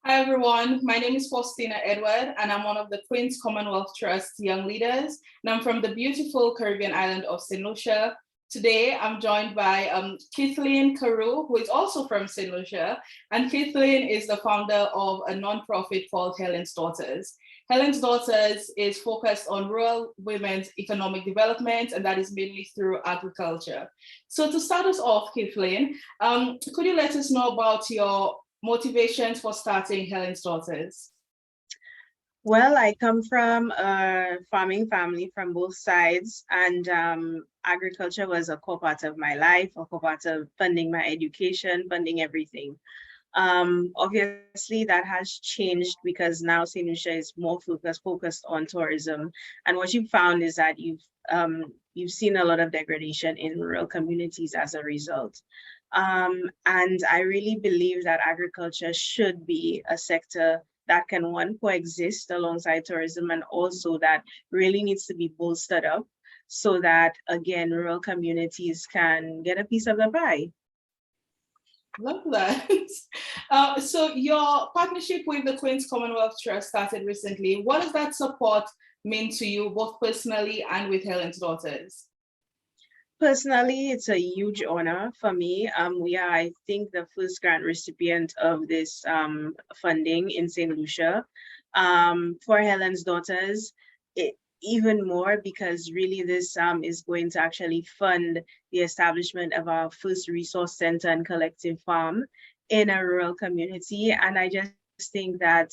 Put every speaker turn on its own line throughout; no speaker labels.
Hi everyone, my name is Faustina Edward and I'm one of the Queen's Commonwealth Trust Young Leaders and I'm from the beautiful Caribbean island of St. Lucia. Today I'm joined by Kathleen Carew, who is also from St. Lucia, and Kathleen is the founder of a nonprofit called Helen's Daughters. Helen's Daughters is focused on rural women's economic development and that is mainly through agriculture. So to start us off, Kathleen, could you let us know about your motivations for starting Helen's Daughters?
Well, I come from a farming family from both sides, and agriculture was a core part of my life, a core part of funding my education, funding everything. Obviously, that has changed because now St. Lucia is more focused on tourism. And what you've found is that you've seen a lot of degradation in rural communities as a result. And I really believe that agriculture should be a sector that can one coexist alongside tourism and also that really needs to be bolstered up so that again rural communities can get a piece of the pie.
Love that. So your partnership with the Queen's Commonwealth Trust started recently. What does that support mean to you, both personally and with Helen's Daughters?
Personally, it's a huge honor for me. We are, I think, the first grant recipient of this funding in St. Lucia. For Helen's Daughters, even more because really this is going to actually fund the establishment of our first resource center and collective farm in a rural community. And I just think that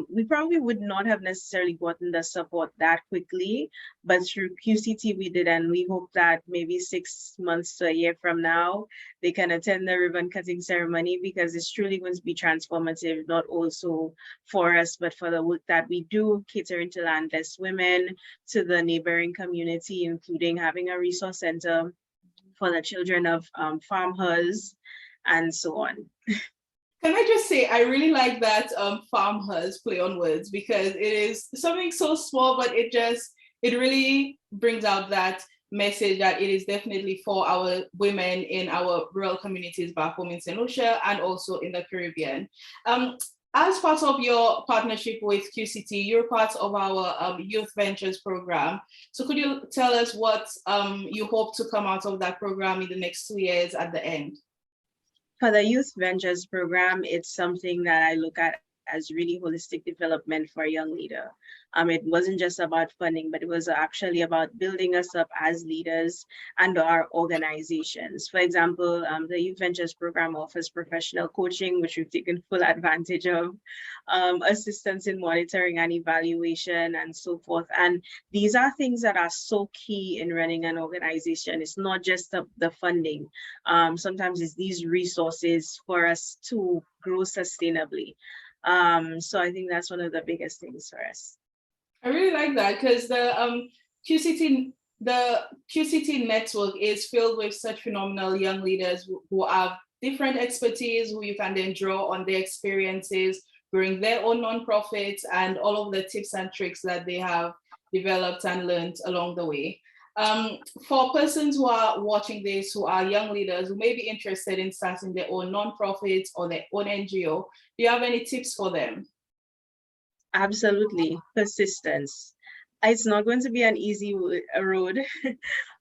we probably would not have necessarily gotten the support that quickly, but through QCT we did, and we hope that maybe 6 months to a year from now, they can attend the ribbon cutting ceremony because it's truly going to be transformative, not also for us, but for the work that we do catering to landless women, to the neighboring community, including having a resource center for the children of farmers and so on.
Can I just say, I really like that farmers play on words because it is something so small, but it really brings out that message that it is definitely for our women in our rural communities back home in St. Lucia and also in the Caribbean. As part of your partnership with QCT, you're part of our Youth Ventures program. So could you tell us what you hope to come out of that program in the next 2 years at the end?
For the Youth Ventures program, it's something that I look at as really holistic development for a young leader. It wasn't just about funding, but it was actually about building us up as leaders and our organizations. For example, the Youth Ventures program offers professional coaching, which we've taken full advantage of, assistance in monitoring and evaluation and so forth. And these are things that are so key in running an organization. It's not just the funding. Sometimes it's these resources for us to grow sustainably. So I think that's one of the biggest things for us.
I really like that because QCT the QCT network is filled with such phenomenal young leaders who have different expertise, who you can then draw on their experiences, growing their own nonprofits, and all of the tips and tricks that they have developed and learned along the way. For persons who are watching this, who are young leaders who may be interested in starting their own nonprofits or their own NGO, do you have any tips for them?
Absolutely, persistence. It's not going to be an easy road.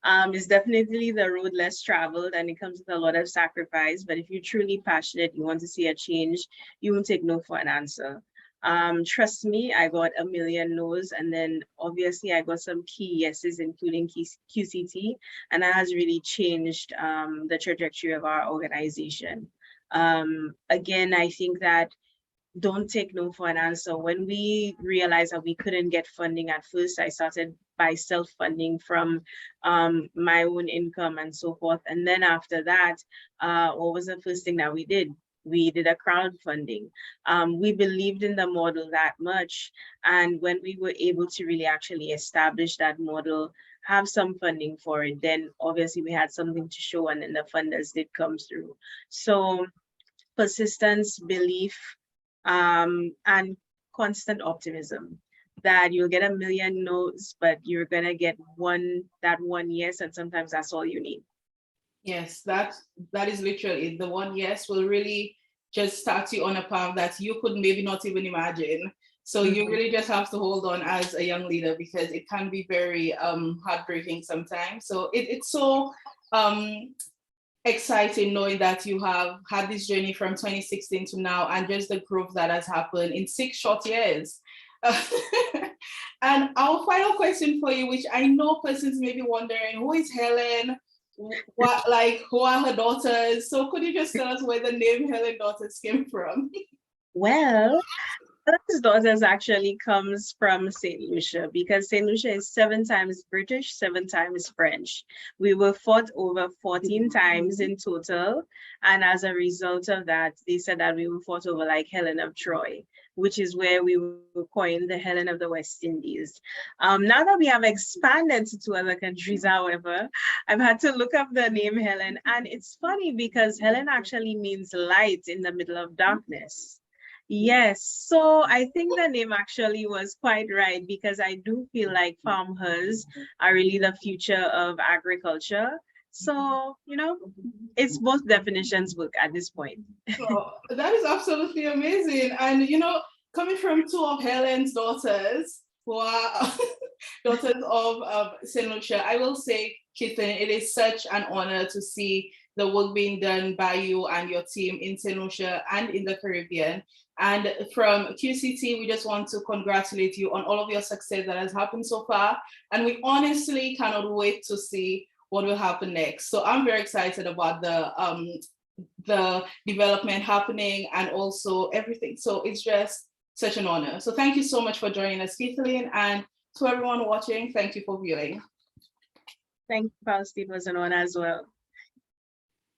It's definitely the road less traveled and it comes with a lot of sacrifice. But if you're truly passionate, you want to see a change, you won't take no for an answer. Trust me, I got a million no's and then obviously I got some key yeses, including QCT, and that has really changed the trajectory of our organization. Again, I think that don't take no for an answer. When we realized that we couldn't get funding at first, I started by self-funding from my own income and so forth. And then after that, what was the first thing that we did? We did a crowdfunding. We believed in the model that much. And when we were able to really actually establish that model, have some funding for it, then obviously we had something to show and then the funders did come through. So persistence, belief, and constant optimism that you'll get a million no's, but you're gonna get that one yes, and sometimes that's all you need.
Yes, that is literally the one yes will really just start you on a path that you could maybe not even imagine. So you really just have to hold on as a young leader, because it can be very heartbreaking sometimes. So it's so exciting knowing that you have had this journey from 2016 to now, and just the growth that has happened in 6 short years. And our final question for you, which I know persons may be wondering, who is Helen? Who are her daughters? So could you just tell us where the name Helen Daughters came from?
Well, Helen's Daughters actually comes from St. Lucia, because St. Lucia is 7 times British, 7 times French. We were fought over 14 times in total. And as a result of that, they said that we were fought over like Helen of Troy, which is where we were coined the Helen of the West Indies. Now that we have expanded to 2 other countries, however, I've had to look up the name Helen. And it's funny because Helen actually means light in the middle of darkness. Yes, so I think the name actually was quite right, because I do feel like farmers are really the future of agriculture. So, it's both definitions work at this point.
Oh, that is absolutely amazing. And coming from 2 of Helen's daughters, who are daughters of St. Lucia, I will say, Kathleen, it is such an honor to see the work being done by you and your team in St. Lucia and in the Caribbean. And from QCT, we just want to congratulate you on all of your success that has happened so far. And we honestly cannot wait to see what will happen next. So I'm very excited about the development happening and also everything. So it's just such an honor. So thank you so much for joining us, Kathleen, and to everyone watching, thank you for viewing.
Thank you, Faustina. It was an honor as well.